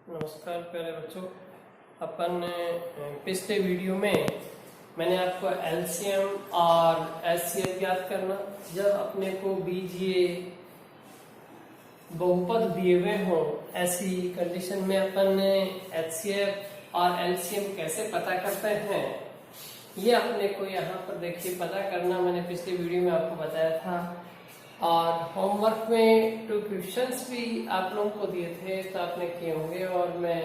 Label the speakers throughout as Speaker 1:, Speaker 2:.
Speaker 1: नमस्कार प्यारे बच्चों। अपन पिछले वीडियो में मैंने आपको एलसीएम और एचसीएफ याद करना, जब अपने को बीजीय बहुपद दिए हुए हों ऐसी कंडीशन में अपन एचसीएफ और एलसीएम कैसे पता करते हैं, ये अपने को यहाँ पर देखिए पता करना मैंने पिछले वीडियो में आपको बताया था। और होमवर्क में 2 क्वेश्चंस भी आप लोगों को दिए थे तो आपने किए होंगे, और मैं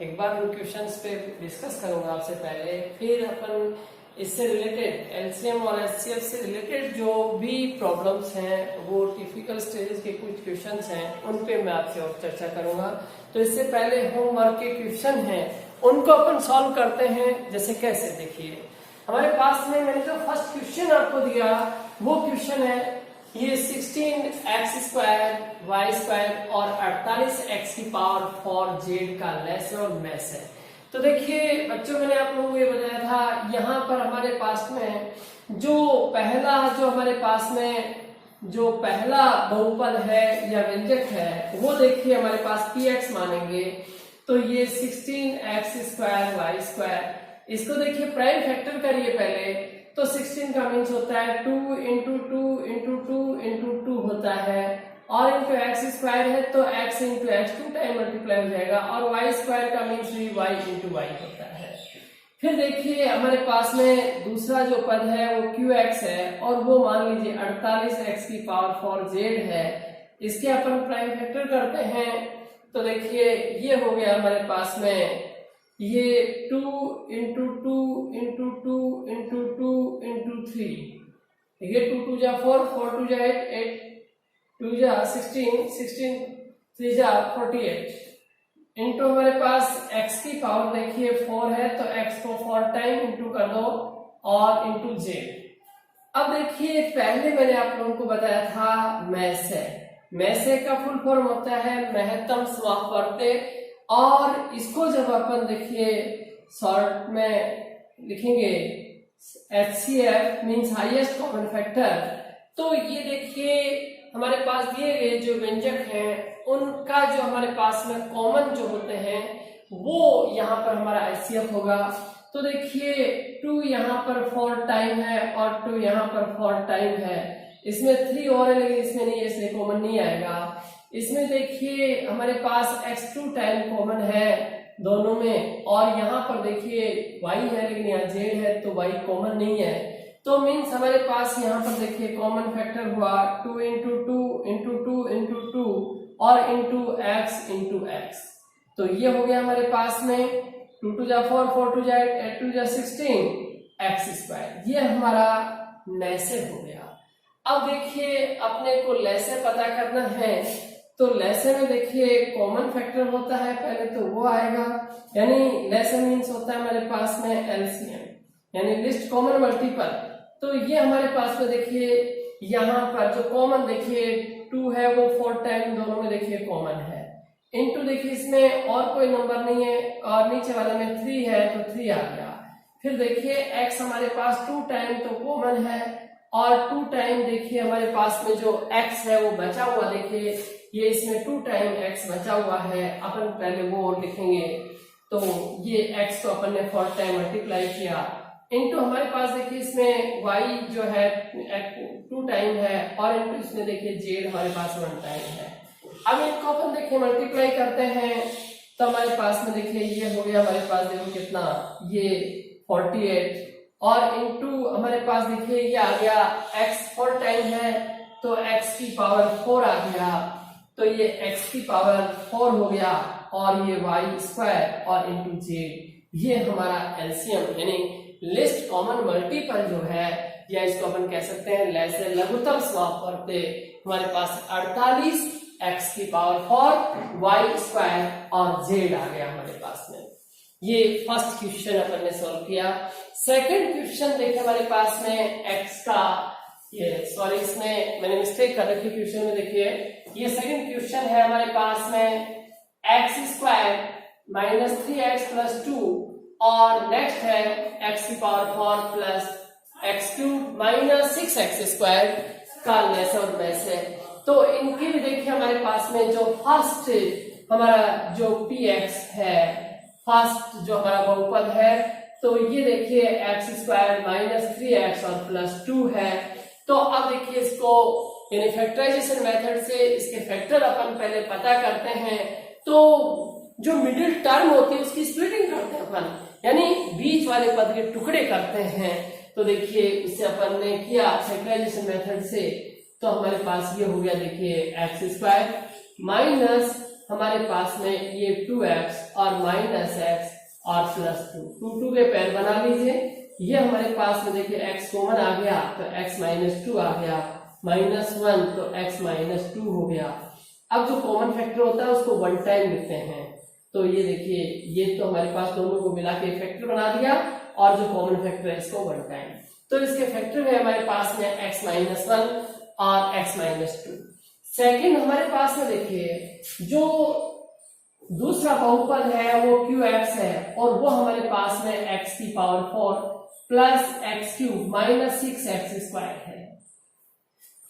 Speaker 1: एक बार उन क्वेश्चंस पे डिस्कस करूंगा आपसे पहले। फिर अपन इससे रिलेटेड एलसीएम और एचसीएफ से रिलेटेड जो भी प्रॉब्लम्स हैं, वो टिपिकल स्टेजेस के कुछ क्वेश्चंस हैं, उन पे मैं आपसे और चर्चा करूंगा। तो इससे पहले होमवर्क के क्वेश्चन हैं उनको अपन सॉल्व करते हैं। जैसे कैसे, देखिए हमारे पास में मैंने जो फर्स्ट क्वेश्चन आपको दिया वो क्वेश्चन है, ये 16x² y² और 48x की पावर 4z का लेस और मैस है। तो देखिए बच्चों, मैंने आप लोगों को ये बताया था, यहाँ पर हमारे पास में जो पहला बहुपद है या व्यंजक है वो देखिए हमारे पास px मानेंगे। तो ये 16x² y², इसको देखिए प्राइम फैक्टर करिए पहले। तो 16 का मीन्स होता है 2 इंटू 2 इंटू 2 इंटू 2 होता है, और इंटू x² है तो x into x 2 time multiply हो जाएगा, और y² का मीन्स भी y इंटू y होता है। फिर देखिए हमारे पास में दूसरा जो पद है वो qx है, और वो मान लीजिए 48x की पावर 4z है। इसके अपन प्राइम फैक्टर करते हैं तो देखिए ये हो गया हमारे पास में ये 2 इंटू 2 इंटू 2 इंटू 2 इंटू 3, ये 2 2 जा 4, 4 2 जा 8, 8 2 जा 16, 16 3 जा 48, इंटू हमारे पास x की पावर देखिए 4 है तो x को 4 टाइम इंटू कर दो और इंटू z। अब देखिए पहले मैंने आप लोगों को बताया था मैस है, मैस का फुल फॉर्म होता है महत्तम समापवर्त्य, और इसको जब अपन देखिए शॉर्ट में लिखेंगे HCF means highest common factor, तो ये देखिए हमारे पास दिए गए जो व्यंजक हैं उनका जो हमारे पास में कॉमन जो होते हैं वो यहाँ पर हमारा HCF होगा। तो देखिए 2 यहाँ पर 4 टाइम है और 2 यहाँ पर 4 टाइम है, इसमें 3 और है लेकिन इसमें नहीं है इसलिए कॉमन नहीं आएगा। इसमें देखिए हमारे पास x2 टाइम कॉमन है दोनों में, और यहाँ पर देखिए y है लेकिन यहाँ z है तो y कॉमन नहीं है। तो मीन्स हमारे पास यहाँ पर देखिए कॉमन फैक्टर हुआ 2 इंटू 2 इंटू 2 इंटू 2 और इंटू x इंटू x। तो ये हो गया हमारे पास में 2 2 जा 4, 4 2 जा 8, 8 2 जा 16 x², ये हमारा लेसे हो गया। अब देखिए अपने को लेसे पता करना है, तो लेसे में देखिए कॉमन फैक्टर होता है पहले तो वो आएगा, यानी लेसे मीन्स होता है हमारे पास में एलसीएम यानी लिस्ट कॉमन मल्टीपल। तो ये हमारे पास में देखिए यहाँ पर जो कॉमन देखिए 2 है वो 4 टाइम दोनों में देखिए कॉमन है, इनटू देखिए इसमें और कोई नंबर नहीं है और नीचे वाले में 3 है तो 3 आ गया। फिर देखिए x हमारे पास 2 टाइम तो कॉमन है, और 2 टाइम देखिए हमारे पास में जो x है वो बचा हुआ, देखिए ये इसमें 2 टाइम x बचा हुआ है, अपन पहले वो लिखेंगे। तो ये x को अपन ने 4 टाइम मल्टीप्लाई किया, इनटू हमारे पास देखिए इसमें y जो है 2 टाइम है, और इनटू इसमें देखिए z हमारे पास 1 टाइम है। अब इनको अपन देखिए मल्टीप्लाई करते हैं तो हमारे पास में देखिए ये हो गया हमारे पास देखो कितना, ये 48, और इनटू हमारे पास देखिए ये आ गया x 4 टाइम है तो x की पावर 4 आ गया, तो ये x की पावर 4 हो गया, और ये y² और इंटू z, ये हमारा एलसीएम यानी लिस्ट कॉमन मल्टीपल जो है, या इसको अपन कह सकते हैं लेसे लघुत्तम समापवर्त्य, हमारे पास 48x की पावर 4 y² और z आ गया हमारे पास में। ये फर्स्ट क्वेश्चन अपन ने सॉल्व किया। सेकंड क्वेश्चन देखिए हमारे पास में x का, ये सॉरी इसमें मैंने मिस्टेक कर रखी क्वेश्चन में, देखिए ये सेकंड क्वेश्चन है हमारे पास में x² माइनस 3x प्लस 2, और नेक्स्ट है x की power 4 plus x³ minus 6x² का लेस और मैस है। तो इनकी भी देखिए हमारे पास में जो फर्स्ट हमारा जो px है फर्स्ट जो हमारा बहुपद है, तो ये देखिए x स्क्वायर माइनस 3x और प्लस 2 है। तो अब देखिए इसको यानी फैक्टराइजेशन मेथड से इसके फैक्टर अपन पहले पता करते हैं। तो जो मिडिल टर्म होती है उसकी स्प्लिटिंग करते हैं अपन, यानी बीच वाले पद के टुकड़े करते हैं। तो देखिए इससे अपन ने किया फैक्टराइजेशन मेथड से, तो हमारे पास ये हो गया देखिए एक्स स्क्वायर माइनस हमारे पास में ये 2x और माइनस एक्स और प्लस 2 के पैर बना लीजिए। ये हमारे पास में देखिए x कॉमन आ गया तो x माइनस 2 आ गया, माइनस 1 तो x माइनस 2 हो गया। अब जो कॉमन फैक्टर होता है उसको वन टाइम लिखते हैं। तो ये देखिए ये तो हमारे पास दोनों को मिला के फैक्टर बना दिया, और जो कॉमन फैक्टर है इसको वन टाइम। तो इसके फैक्टर है हमारे पास में x माइनस 1 और x माइनस 2। सेकेंड हमारे पास में देखिए जो दूसरा बहुपद है वो qx है, और वो हमारे पास में x की power 4 plus x cube minus 6x square है।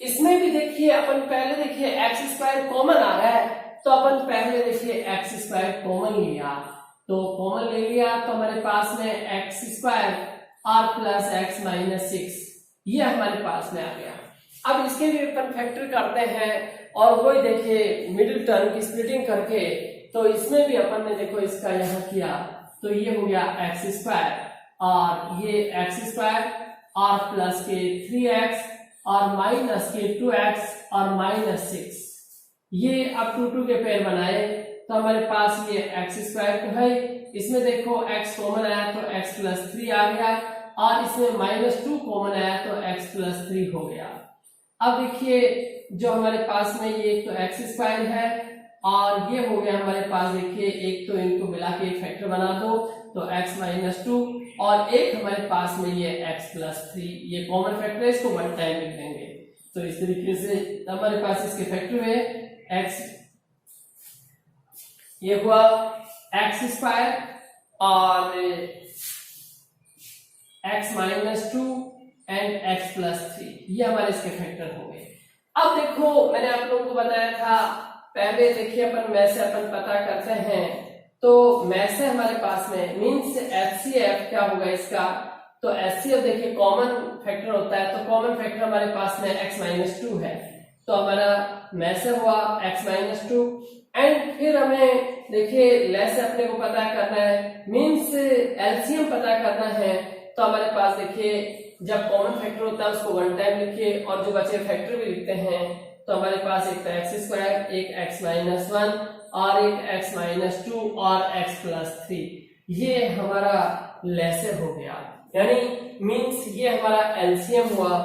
Speaker 1: इसमें भी देखिए अपन पहले देखिए एक्स स्क्वायर कॉमन आ रहा है, तो अपन पहले देखिए एक्स स्क्वायर कॉमन लिया, तो कॉमन ले लिया तो हमारे पास में x square r plus x minus 6 ये हमारे पास में आ गया। अब इसके भी अपन फैक्टर करते हैं, और वही देखिए मिडिल टर्म की स्प्लिटिंग करके, तो इसमें भी अपन ने देखो इसका यहाँ किया, तो ये हो गया एक्स स्क्वायर और ये एक्स स्क्वायर आर प्लस के 3x और माइनस के 2x और माइनस 6, ये अब 2 के पेयर बनाए तो हमारे पास ये एक्स स्क्वायर तो है, इसमें देखो x कॉमन आया तो x प्लस 3 आ गया, और इसमें माइनस 2 कॉमन आया तो x प्लस 3 हो गया। अब देखिए जो हमारे पास में ये तो एक्स स्क्वायर है, और ये हो गया हमारे पास देखिए एक तो इनको मिला के एक फैक्टर बना दो तो x माइनस 2, और एक हमारे पास में ये x प्लस 3, ये कॉमन फैक्टर है, इसको वन टाइम लिख देंगे। तो इस तरीके से हमारे पास इसके फैक्टर हुए x, ये हुआ x स्क्वायर और x minus 2 and x plus 3, ये हमारे इसके फैक्टर हो गए। अब देखो मैंने आप लोगों को बताया था पहले देखिए अपन में से अपन पता करते हैं, तो में से हमारे पास में मीन्स HCF क्या होगा इसका, तो HCF देखिए कॉमन फैक्टर होता है, तो कॉमन फैक्टर हमारे पास में x माइनस 2 है, तो हमारा में से हुआ x माइनस 2, एंड फिर हमें देखिए लेस अपने को पता करना है, मीन्स LCM पता करना है। तो हमारे पास देखिए जब कॉमन फैक्टर होता है उसको वन टाइम लिखिए, और जो बचे फैक्टर भी लिखते हैं, तो हमारे पास एक तो एक्स स्क्वायर, एक x माइनस 1 और एक x माइनस 2 और x प्लस 3, ये हमारा लेसे हो गया, यानी मीन्स ये हमारा एलसीएम हुआ।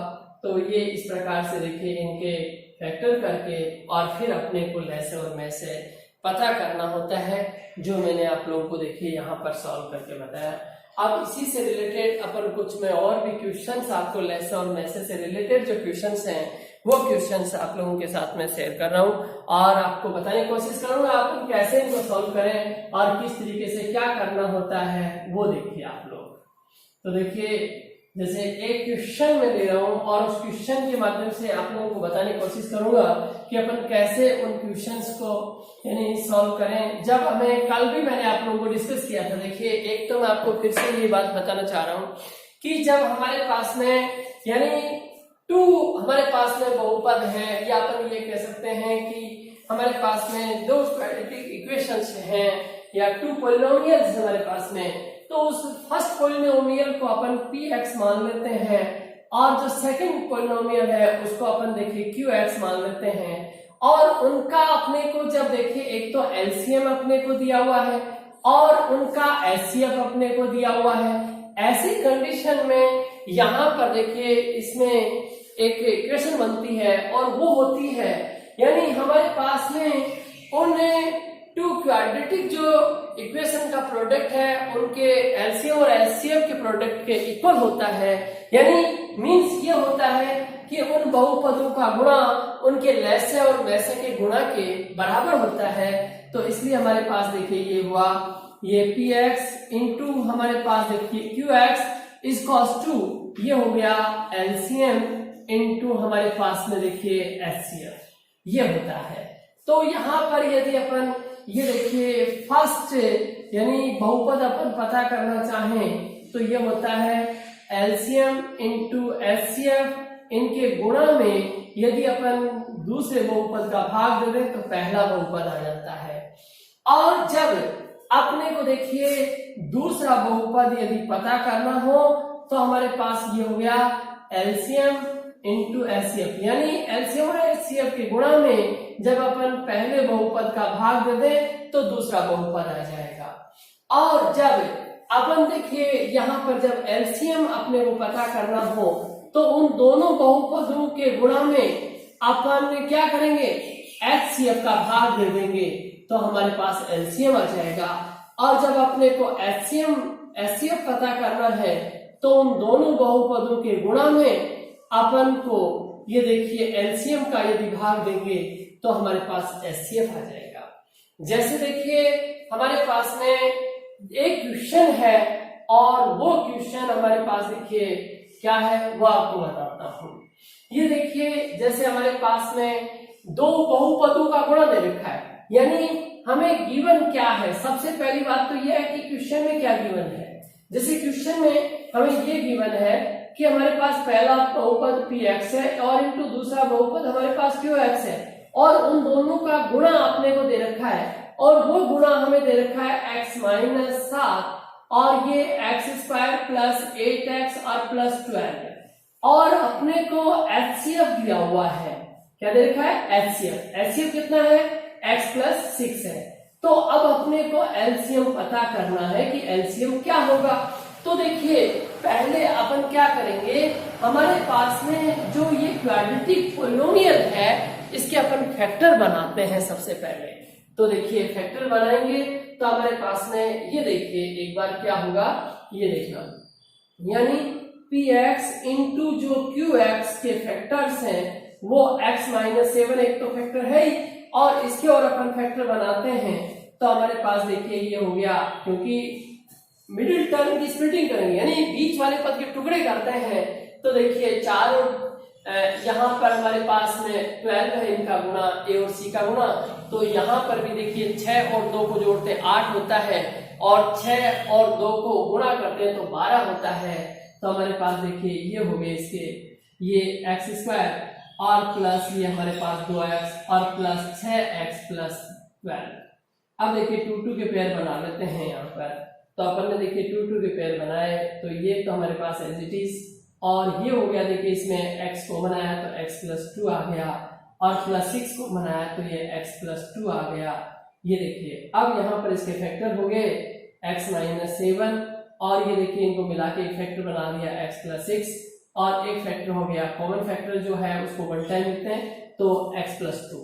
Speaker 1: तो ये इस प्रकार से देखिए इनके फैक्टर करके और फिर अपने को लेसे और में से पता करना होता है, जो मैंने आप लोगों को देखिए यहाँ पर सॉल्व करके बताया। अब इसी से रिलेटेड अपन कुछ में और भी क्वेश्चंस आपको लेसन और मैसेज से रिलेटेड जो क्वेश्चंस हैं वो क्वेश्चंस आप लोगों के साथ में शेयर कर रहा हूँ, और आपको बताने की कोशिश करूंगा आप कैसे इनको सॉल्व करें और किस तरीके से क्या करना होता है वो देखिए आप लोग। तो देखिए जैसे एक क्वेश्चन में ले रहा हूँ और उस क्वेश्चन के माध्यम से आप लोगों को बताने की कोशिश करूंगा कि अपन कैसे उन क्वेश्चंस को यानी सॉल्व करें। जब हमें कल भी मैंने आप लोगों को डिस्कस किया था, देखिए एक तो मैं आपको फिर से ये बात बताना चाह रहा हूँ कि जब हमारे पास में यानी 2 हमारे पास में बहुपद है, या अपन ये कह सकते हैं कि हमारे पास में 2 क्वाड्रेटिक इक्वेशंस हैं या 2 पॉलिनोमियल्स हमारे पास में, तो उस फर्स्ट पॉलिनोमियल को अपन px मान लेते हैं, और जो सेकंड पॉलिनोमियल है उसको अपन देखिए qx मान लेते हैं, और उनका अपने को जब देखिए एक तो एलसीएम अपने को दिया हुआ है और उनका एचसीएफ अपने को दिया हुआ है। ऐसी कंडीशन में यहाँ पर देखिए इसमें एक इक्वेशन बनती है, और वो होती है यानी हमारे पास में उन 2 क्वाड्रेटिक जो इक्वेशन का प्रोडक्ट है उनके एलसीएम और एचसीएफ के प्रोडक्ट के इक्वल होता है, यानी मीन्स ये होता है कि उन बहुपदों का गुणा उनके लेसे और वैसे के गुणा के बराबर होता है। तो इसलिए हमारे पास देखिए ये हुआ ये px इंटू हमारे पास देखिए qx इज कॉस 2, ये हो गया एलसीएम इंटू हमारे पास में देखिए एचसीएफ, ये होता है। तो यहाँ पर यदि अपन ये देखिए फर्स्ट यानी बहुपद अपन पता करना चाहें तो ये होता है एलसीएम इंटू एचसीएफ, इनके गुणा में यदि अपन दूसरे बहुपद का भाग दे दें तो पहला बहुपद आ जाता है। और जब अपने को देखिए दूसरा बहुपद यदि पता करना हो तो हमारे पास ये हो गया एलसीएम इंटू एचसीएफ, यानी एलसीएम और एचसीएफ के गुणा में जब अपन पहले बहुपद का भाग दे दें तो दूसरा बहुपद आ जाएगा। और जब अपन देखिए यहाँ पर जब एलसीएम अपने को पता करना हो तो उन दोनों बहुपदों के गुणा में अपन क्या करेंगे, एचसीएफ का भाग दे देंगे तो हमारे पास एलसीएम आ जाएगा। और जब अपने को एचसीएफ पता करना है तो उन दोनों बहुपदों के गुणा में अपन को ये देखिए एलसीएम का यदि भाग देंगे तो हमारे पास एचसीएफ आ जाएगा। जैसे देखिए हमारे पास में एक क्वेश्चन है और वो क्वेश्चन हमारे पास देखिए क्या है वो आपको बताता हूँ। ये देखिए जैसे हमारे पास में दो बहुपदों का गुणा दे रखा है, यानी हमें गिवन क्या है। सबसे पहली बात तो यह है कि क्वेश्चन में क्या गिवन है। जैसे क्वेश्चन में हमें ये गिवन है कि हमारे पास पहला बहुपद px है और इनटू दूसरा बहुपद हमारे पास qx है और उन दोनों का गुणा अपने को दे रखा है और वो गुणा हमें दे रखा है x माइनस 7 और ये x स्क्वायर प्लस 8x और प्लस 12 और अपने को HCF दिया हुआ है। क्या दे रखा है? HCF कितना है? x प्लस 6 है। तो अब अपने को एलसीएम पता करना है कि एलसीएम क्या होगा। तो देखिए पहले अपन क्या करेंगे, हमारे पास में जो ये क्वाड्रेटिक पोलिनोमियल है इसके अपन फैक्टर बनाते हैं सबसे पहले। तो देखिए फैक्टर बनाएंगे तो हमारे पास में ये देखिए एक बार क्या होगा ये देखना, यानी px इंटू जो qx के फैक्टर्स हैं वो x माइनस 7 एक तो फैक्टर है ही और इसके और अपन फैक्टर बनाते हैं तो हमारे पास देखिए ये हो गया, क्योंकि मिडिल टर्म की स्प्लिटिंग करेंगे यानी बीच वाले पद के टुकड़े करते हैं तो देखिए 4 और यहाँ पर हमारे पास में 12 है इनका गुणा a और c का गुणा, तो यहाँ पर भी देखिए 6 और 2 को जोड़ते 8 होता है और 6 और 2 को गुणा करते हैं तो 12 होता है। तो हमारे पास देखिए ये हो गए इसके ये x स्क्वायर और प्लस ये हमारे पास 2x और प्लस 6x प्लस 12। अब देखिए 2 के पेयर बना लेते हैं यहाँ पर। तो अपन ने देखिए 2 के पेयर बनाए तो ये तो हमारे पास एज इट इज और ये हो गया। देखिए इसमें x को बनाया तो x प्लस 2 आ गया और प्लस 6 को बनाया तो ये x प्लस 2 आ गया। ये देखिए अब यहाँ पर इसके फैक्टर हो गए x माइनस 7 और ये देखिए इनको मिला के एक फैक्टर बना दिया x प्लस 6 और एक फैक्टर हो गया कॉमन फैक्टर जो है उसको 1 टाइम लिखते हैं तो x प्लस 2।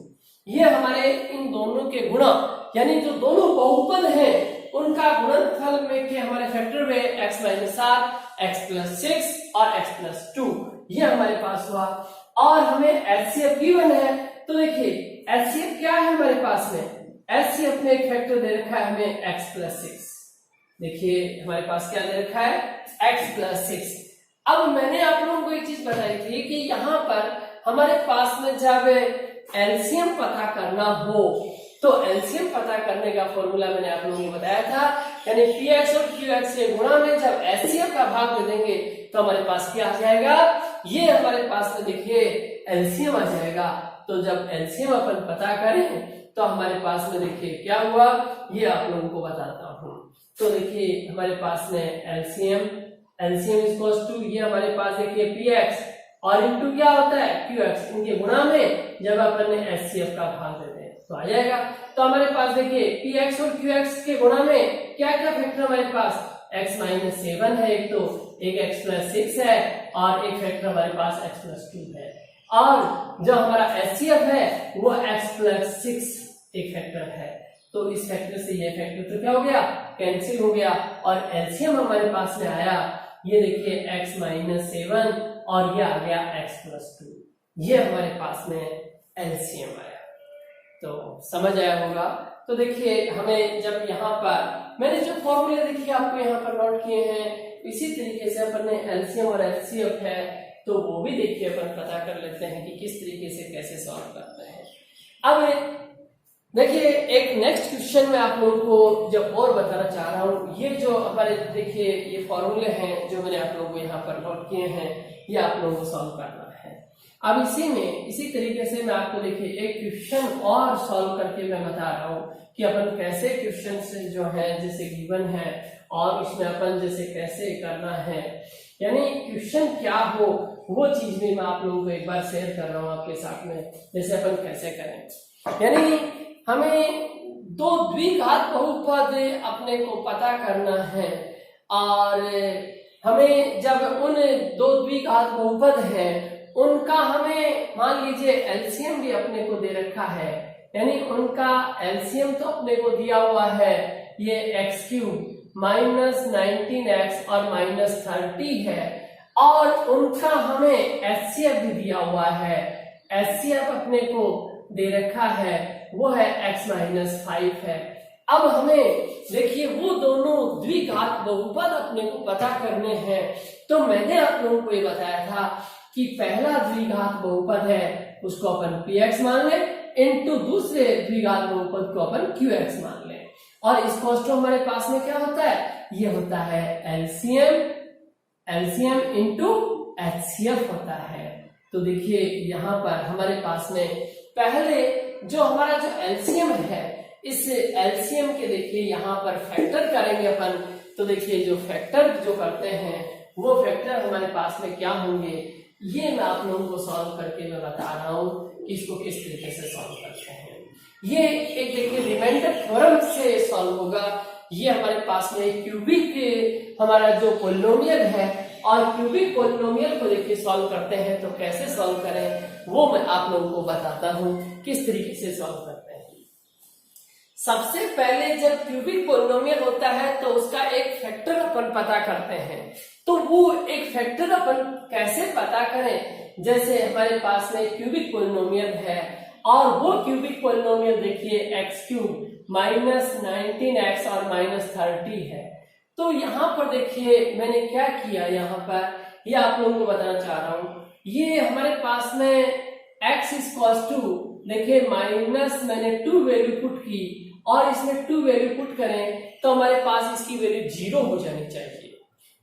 Speaker 1: ये हमारे इन दोनों के गुणा यानी जो दोनों बहुपद हैं उनका गुणनफल में के हमारे फैक्टर में x माइनस 7 x प्लस 6 और x प्लस 2 ये हमारे पास हुआ। और हमें HCF गिवन है तो देखिए HCF क्या है हमारे पास में, HCF में एक फैक्टर दे रखा है हमें x प्लस 6। देखिए हमारे पास क्या दे रखा है x प्लस 6। अब मैंने आप लोगों को एक चीज बताई थी कि यहाँ पर हमारे पास में जब एलसीएम पता करना हो तो एलसीएम पता करने का फॉर्मूला मैंने आप लोगों को बताया था, यानी px और qx के गुणा में जब HCF का भाग दे देंगे तो हमारे पास क्या आ जाएगा, ये हमारे पास में देखिए एलसीएम आ जाएगा। तो जब एलसीएम अपन पता करें तो हमारे पास में देखिए क्या हुआ ये आप लोगों को बताता हूँ। तो देखिए हमारे पास में एलसीएम इक्वल्स टू ये हमारे पास देखिए px और इनटू क्या होता है qx, इनके गुणा में जब अपन ने HCF का भाग देते हैं तो आ जाएगा। तो हमारे पास देखिए px और qx के गुणा में क्या क्या फैक्टर हमारे पास x माइनस 7 है, एक तो एक x प्लस 6 है और एक फैक्टर हमारे पास x प्लस 2 है और जो हमारा HCF है वो x प्लस 6 एक फैक्टर है। तो इस फैक्टर से ये फैक्टर तो क्या हो गया कैंसिल हो गया और एलसीएम हमारे पास में आया ये देखिए x माइनस 7 और ये आ गया x प्लस 2, ये हमारे पास में एलसीएम आया। तो समझ आया होगा। तो देखिए हमें जब यहाँ पर मैंने जो फॉर्मूले देखिए आपको यहाँ पर नोट किए हैं इसी तरीके से अपन ने एलसीएम और एचसीएफ है तो वो भी देखिए अपन पता कर लेते हैं कि किस तरीके से कैसे सॉल्व करते हैं। अब देखिए एक नेक्स्ट क्वेश्चन में आप लोगों को जब और बताना चाह रहा हूँ, ये जो हमारे देखिए ये फॉर्मूले हैं जो मैंने आप लोगों को यहाँ पर नोट किए हैं, ये आप लोगों को सॉल्व करना है। अब इसी तरीके से मैं आपको देखिए एक क्वेश्चन और सॉल्व करके मैं बता रहा हूँ कि अपन कैसे क्वेश्चन से जो है जैसे गिवन है और उसमें अपन जैसे कैसे करना है, यानी क्वेश्चन क्या हो वो चीज भी मैं आप लोगों को एक बार शेयर कर रहा हूँ आपके साथ में, जैसे अपन कैसे करें। यानी हमें दो द्विघात बहुपद अपने को पता करना है और हमें जब उन दो द्विघात बहुपद हैं उनका हमें मान लीजिए एलसीएम भी अपने को दे रखा है, यानी उनका एलसीएम तो अपने को दिया हुआ है ये एक्स क्यूब माइनस 19x और माइनस 30 है और उनका हमें एचसीएफ भी दिया हुआ है, एचसीएफ अपने को दे रखा है वो है x माइनस 5 है। अब हमें देखिए वो दोनों द्विघात बहुपद अपने को पता करने हैं, तो मैंने आप लोगों को ये बताया था कि पहला द्विघात बहुपद है उसको अपन px मान ले इनटू दूसरे द्विघात बहुपद को अपन qx मान ले, और इस कोष्ठक हमारे पास में क्या होता है, ये होता है एलसीएम इनटू एचसीएफ होता है। तो देखिए यहाँ पर हमारे पास में पहले जो हमारा जो एलसीएम है, इस एलसीएम के देखिए यहाँ पर फैक्टर करेंगे अपन, तो देखिए जो फैक्टर जो करते हैं वो फैक्टर हमारे पास में क्या होंगे, ये मैं आप लोगों को सॉल्व करके मैं बता रहा हूँ कि इसको किस तरीके से सॉल्व करते हैं। ये एक देखिए रिमाइंडर थ्योरम से सॉल्व होगा। ये हमारे पास में क्यूबिक हमारा जो पोलिनोमियल है और क्यूबिक पोलिनोमियल को देखिए सॉल्व करते हैं, तो कैसे सॉल्व करें वो मैं आप लोगों को बताता हूँ किस तरीके से सॉल्व करते हैं। सबसे पहले जब क्यूबिक पोलिनोमियल होता है तो उसका एक फैक्टर अपन पता करते हैं, तो वो एक फैक्टर अपन कैसे पता करें, जैसे हमारे पास में क्यूबिक पोलिनोमियल है और वो क्यूबिक पोलिनोमियल देखिए एक्स क्यूब माइनस 19x और माइनस 30 है। तो यहाँ पर देखिए मैंने क्या किया, यहाँ पर ये आप लोगों को बताना चाह रहा हूँ, ये हमारे पास में x इक्वल्स टू देखिए माइनस मैंने 2 वैल्यू पुट की और इसमें 2 वैल्यू पुट करें तो हमारे पास इसकी वैल्यू 0 हो जानी चाहिए।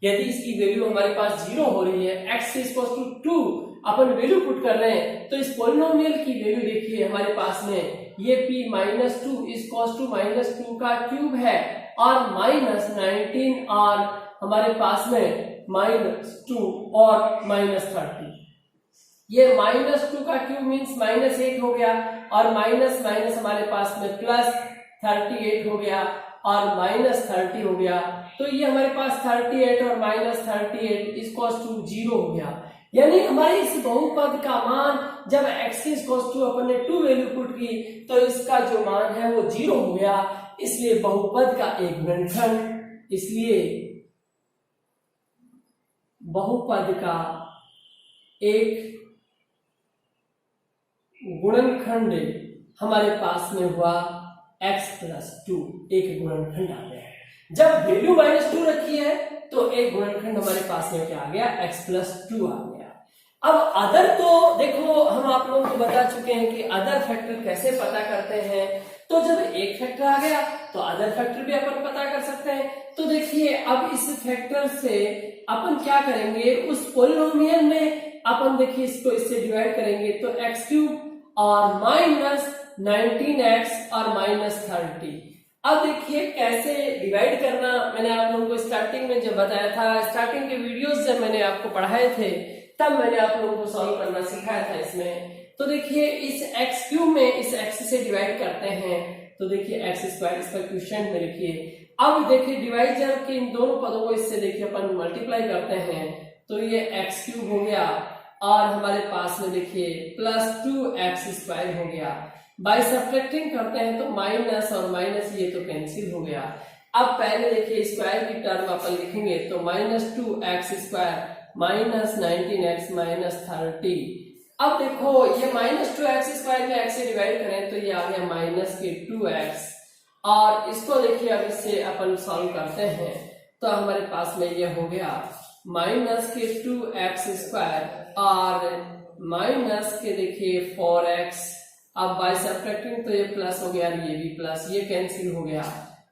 Speaker 1: यदि इसकी वैल्यू हमारे पास 0 हो रही है, x इक्वल्स टू 2 अपन वैल्यू पुट कर रहे हैं, तो इस पोलिनोमियल की वैल्यू देखिए हमारे पास में ये p minus 2 equals to minus 2 का क्यूब है और माइनस 19 और हमारे पास में माइनस 2 और माइनस 30। ये माइनस 2 का क्यूब मीन्स माइनस 8 हो गया और माइनस माइनस हमारे पास में प्लस 38 हो गया और माइनस 30 हो गया, तो ये हमारे पास 38 और माइनस 38 इक्वल्स टू 0 हो गया। यानी हमारे इस बहुपद का मान जब x इक्वल्स टू अपन ने 2 वैल्यू पुट की तो इसका जो मान है वो 0 हो गया, इसलिए बहुपद का एक गुणनखंड, इसलिए बहुपद का एक गुणनखंड हमारे पास में हुआ x प्लस 2, एक गुणनखंड आ गया। जब वैल्यू माइनस 2 रखी है तो एक गुणनखंड हमारे पास में क्या आ गया, x प्लस 2 आ गया। अब अदर तो देखो हम आप लोगों को बता चुके हैं कि अदर फैक्टर कैसे पता करते हैं, तो जब एक फैक्टर आ गया तो अदर फैक्टर भी अपन पता कर सकते हैं। तो देखिए अब इस फैक्टर से अपन क्या करेंगे, उस पोलिनोमियल में अपन देखिए इसको इससे डिवाइड करेंगे तो एक्स क्यूब और माइनस 19x और माइनस 30। अब देखिए कैसे डिवाइड करना, मैंने आप लोगों को स्टार्टिंग में जब बताया था, स्टार्टिंग के वीडियोस जब मैंने आपको पढ़ाए थे तब मैंने आप लोगों को सॉल्व करना सिखाया था इसमें। तो देखिए इस एक्स क्यूब में इस एक्स से डिवाइड करते हैं तो देखिए एक्स स्क्वायर इसका क्वोशिएंट में लिखिए। अब देखिए डिवाइड जब के इन दोनों पदों को इससे देखिए अपन मल्टीप्लाई करते हैं तो ये एक्स क्यूब हो गया और हमारे पास में देखिए प्लस 2x स्क्वायर हो गया। बाय सब्ट्रैक्टिंग करते हैं तो माइनस और माइनस ये तो कैंसिल हो गया। अब पहले देखिए स्क्वायर की टर्म अपन लिखेंगे तो minus 2x square minus 19x minus 30। अब देखो ये माइनस 2x स्क्वायर में x से डिवाइड करें तो ये आ गया माइनस के 2x और इसको देखिए अब इससे अपन सॉल्व करते हैं तो हमारे पास में ये हो गया माइनस के 2x स्क्वायर और माइनस के देखिए 4x अब बाय सब्ट्रैक्टिंग तो ये प्लस हो गया, ये भी प्लस, ये कैंसिल हो गया,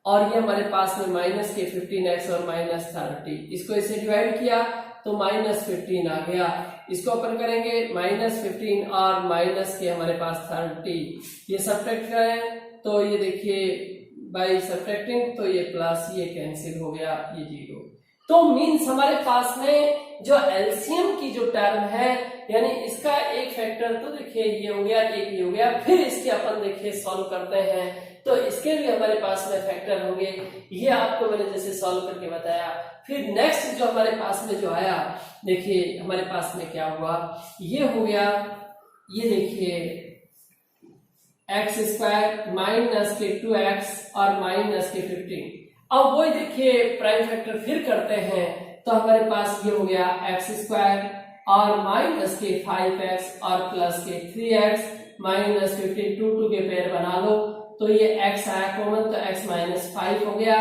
Speaker 1: और ये हमारे पास में माइनस के 15x और माइनस 30, इसको इसे डिवाइड किया तो माइनस 15 आ गया। इसको अपन करेंगे माइनस 15 और माइनस के हमारे पास 30, ये सब्ट्रैक्ट करें तो ये देखिए बाय सब्ट्रैक्टिंग तो ये प्लस, ये कैंसिल हो गया, ये 0। तो मीन्स हमारे पास में जो एलसीएम की जो टर्म है, यानी इसका एक फैक्टर तो देखिए ये हो गया, एक ये हो गया, फिर इसके अपन देखिए सॉल्व करते हैं तो इसके लिए हमारे पास में फैक्टर होंगे, ये आपको मैंने जैसे सॉल्व करके बताया। फिर नेक्स्ट जो हमारे पास में जो आया, देखिए हमारे पास में क्या हुआ, ये हो गया, ये देखिए x² माइनस के 2x और माइनस के 15। अब वही देखिए प्राइम फैक्टर फिर करते हैं तो हमारे पास ये हो गया x² और माइनस के 5x और प्लस के 3x माइनस 15, 2 के पेयर बना लो तो ये x आया कॉमन तो x माइनस 5 हो गया,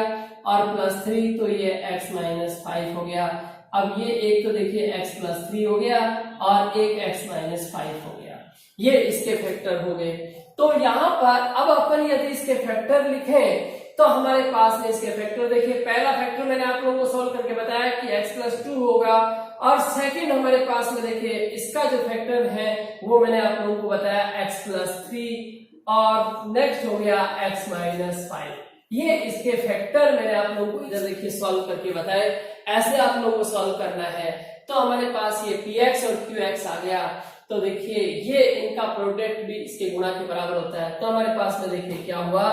Speaker 1: और प्लस 3 तो ये x माइनस 5 हो गया। अब ये एक तो देखिए x प्लस 3 हो गया और एक x माइनस 5 हो गया, ये इसके फैक्टर हो गए। तो यहाँ पर अब अपन यदि इसके फैक्टर लिखें तो हमारे पास में इसके फैक्टर देखिए, पहला फैक्टर मैंने आप लोगों को सॉल्व करके बताया कि x प्लस 2 होगा, और सेकंड हमारे पास में देखिए इसका जो फैक्टर है वो मैंने आप लोगों को बताया x प्लस 3, और नेक्स्ट हो गया x माइनस 5। ये इसके फैक्टर मैंने आप लोगों को इधर देखिए सॉल्व करके बताए, ऐसे आप लोगों को सॉल्व करना है। तो हमारे पास ये px और qx आ गया, तो देखिए ये इनका प्रोडक्ट भी इसके गुणा के बराबर होता है। तो हमारे पास में देखिए क्या हुआ,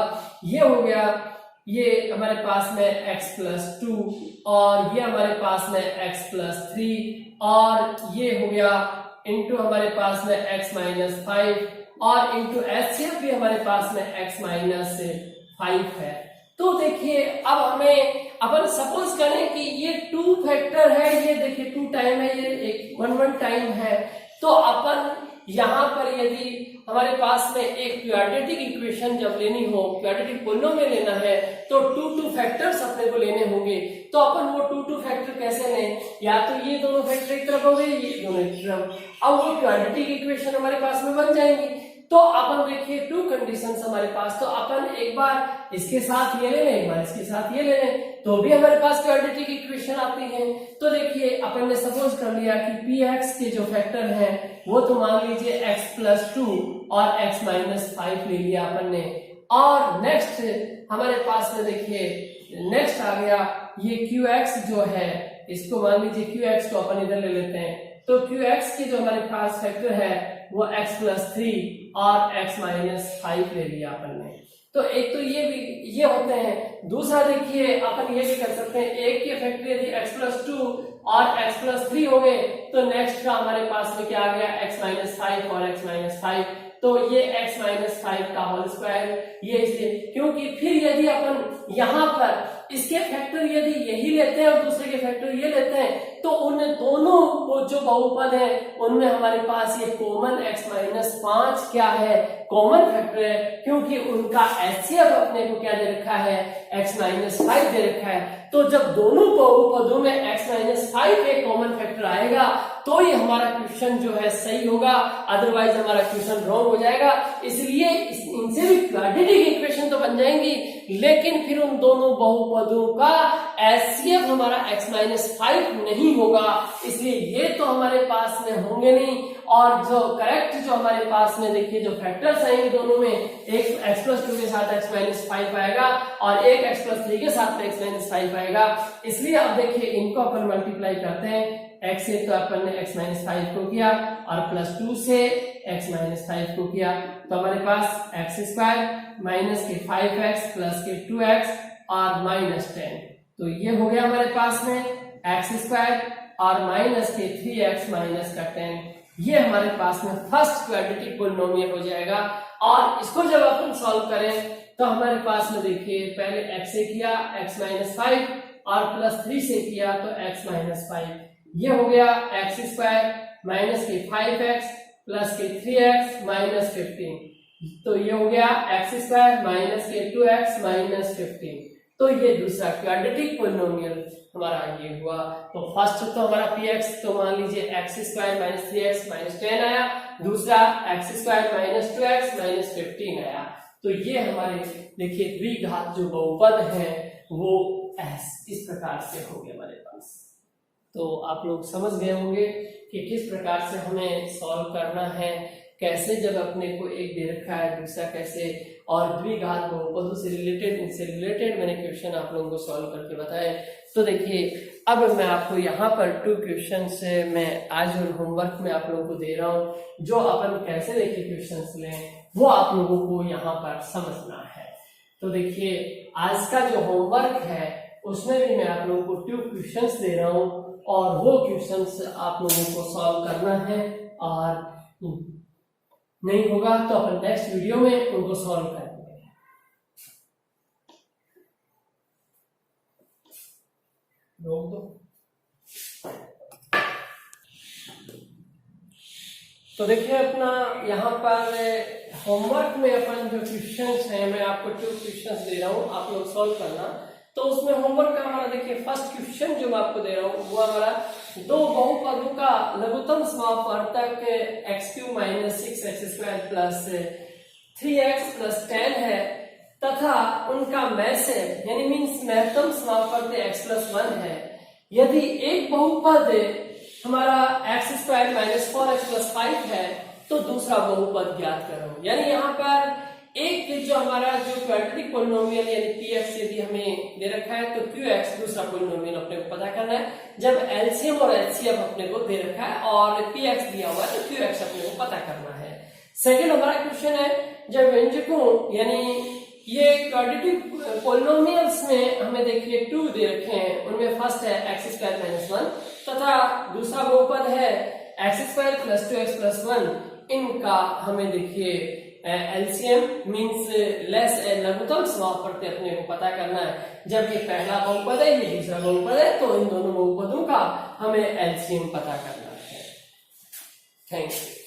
Speaker 1: ये हो गया, ये हमारे पास में x प्लस 2 और ये हमारे पास में x प्लस 3 और ये हो गया इंटू हमारे पास में x माइनस 5 और इंटू एचसीएफ भी हमारे पास में x माइनस 5 है। तो देखिए अब हमें अपन सपोज करें कि ये 2 फैक्टर है, ये देखिए 2 टाइम है, ये एक 1 टाइम है, तो अपन यहाँ पर यदि हमारे पास में एक क्वाड्रेटिक इक्वेशन जब लेनी हो, क्वाड्रेटिक पोलिनोमियल लेना है तो 2 फैक्टर्स अपने को लेने होंगे। तो अपन वो 2 फैक्टर कैसे लें, या तो ये दोनों फैक्टर एक तरफ हो गए, ये दोनों एक तरफ, अब वो क्वाड्रेटिक इक्वेशन हमारे पास में बन जाएंगी। तो अपन देखिए 2 कंडीशंस हमारे पास, तो अपन एक बार इसके साथ ये ले लें, एक बार इसके साथ ये ले लें, तो भी हमारे पास क्वाड्रेटिक इक्वेशन आती है। तो देखिए अपन ने सपोज कर लिया कि px के जो फैक्टर है वो तो मान लीजिए x प्लस 2 और x माइनस 5 ले लिया अपन ने, और नेक्स्ट हमारे पास में देखिए नेक्स्ट आ गया ये qx जो है, इसको मान लीजिए qx को अपन इधर ले लेते हैं, तो qx के जो हमारे पास फैक्टर है वो x प्लस 3 और x माइनस 5 ले लिया अपन ने। तो एक तो ये भी ये होते हैं, दूसरा देखिए अपन ये भी कर सकते हैं, एक के फैक्टर यदि x प्लस 2 और x प्लस 3 हो गए तो नेक्स्ट का हमारे पास में क्या आ गया x माइनस 5 और x माइनस 5, तो ये x माइनस 5 का होल स्क्वायर, ये इसलिए क्योंकि फिर यदि अपन यहाँ पर इसके फैक्टर यदि यही लेते हैं और दूसरे के फैक्टर ये लेते हैं तो उन दोनों को जो बहुपद है उनमें हमारे पास ये कॉमन x माइनस 5 क्या है, कॉमन फैक्टर है, क्योंकि उनका एचसीएफ अपने को क्या दे रखा है, x माइनस 5 दे रखा है। तो जब दोनों बहुपदों में x माइनस 5 एक कॉमन फैक्टर आएगा तो ये हमारा क्वेश्चन जो है सही होगा, अदरवाइज हमारा क्वेश्चन रॉन्ग हो जाएगा। इसलिए इनसे भी क्वाड्रेटिक इक्वेशन तो बन जाएंगी, लेकिन फिर उन दोनों बहुपदों का एचसीएफ हमारा x माइनस 5 नहीं होगा, इसलिए ये तो हमारे पास में होंगे नहीं। और जो करेक्ट जो हमारे पास में देखिए जो फैक्टर्स आएंगे दोनों में, एक x प्लस 2 के साथ x माइनस 5 आएगा और एक x प्लस 3 के साथ x माइनस 5 आएगा। इसलिए अब देखिए इनको अपन मल्टीप्लाई करते हैं, x से तो अपन ने x माइनस 5 को किया और प्लस 2 से x माइनस 5 को किया, तो हमारे पास x स्क्वायर माइनस के 5x प्लस के 2x और माइनस 10, तो ये हो गया हमारे पास में x स्क्वायर और माइनस के 3x माइनस का 10, ये हमारे पास में फर्स्ट क्वाड्रेटिक पोलिनोमियल हो जाएगा। और इसको जब अपन सॉल्व करें तो हमारे पास में देखिए पहले x से किया x माइनस 5 और प्लस 3 से किया तो x माइनस 5, ये हो गया x स्क्वायर माइनस के 5x प्लस के 3x माइनस 15, तो ये हो गया x स्क्वायर माइनस के 2x माइनस 15। तो ये दूसरा क्वाड्रेटिक पोलिनोमियल हमारा ये हुआ। तो फर्स्ट तो हमारा px तो मान लीजिए x square minus 3x minus 10 आया, दूसरा x square minus 2x minus 15 आया। तो ये हमारे देखिए द्विघात जो बहुपद है वो इस प्रकार से हो गया हमारे पास। तो आप लोग समझ गए होंगे कि किस प्रकार से हमें सॉल्व करना है, कैसे जब अपने को एक दे रखा है दूसरा कैसे, और द्विघात बहुपदों से रिलेटेड, इनसे रिलेटेड मैंने क्वेश्चन आप लोगों को सॉल्व करके बताए। तो देखिए अब मैं आपको यहाँ पर 2 क्वेश्चन से मैं आज और होमवर्क में आप लोगों को दे रहा हूँ, जो अपन कैसे देखिए क्वेश्चंस लें वो आप लोगों को यहाँ पर समझना है। तो देखिए आज का जो होमवर्क है उसमें भी मैं आप लोगों को 2 क्वेश्चंस दे रहा हूँ, और वो क्वेश्चंस आप लोगों को सॉल्व करना है, और नहीं होगा तो अपन नेक्स्ट वीडियो में उनको सॉल्व करेंगे। रोक दो। तो देखिए अपना यहाँ पर होमवर्क में अपन जो क्वेश्चंस हैं मैं आपको 2 क्वेश्चंस दे रहा हूँ, आप लोग सॉल्व करना। तो उसमें होमवर्क का हमारा देखिए फर्स्ट क्वेश्चन जो मैं आपको दे रहा हूँ वो हमारा 2 बहुपदों का लघुत्तम समापवर्तक x³ minus 6x² plus 3x plus 10 है, तथा उनका मैसेज यानी मीन्स महत्तम समापवर्तक x प्लस 1 है। यदि एक बहुपद हमारा x² माइनस 4x प्लस 5 है तो दूसरा बहुपद ज्ञात करो। यानी यहाँ पर एक जो हमारा जो क्वाड्रेटिक पोलिनोमियल यानी px यदि हमें दे रखा है तो qx दूसरा पोलिनोमियल अपने को पता करना है, जब एलसीएम और एचसीएफ अपने को दे रखा है और px दिया हुआ है तो qx अपने को पता करना है। सेकंड हमारा क्वेश्चन है जब व्यंजकों यानी ये क्वाड्रेटिक पोलिनोमियल्स में हमें देखिए 2 दे रखे हैं, उनमें फर्स्ट है x² माइनस 1 तथा दूसरा बहुपद है x² प्लस 2x प्लस 1। इनका हमें देखिए एलसीएम मीन्स लेस लघुत्तम समापवर्तक अपने को पता करना है। जब ये पहला बहुपद है ये दूसरा बहुपद है तो इन दोनों बहुपदों का हमें एलसीएम पता करना है। Thank you.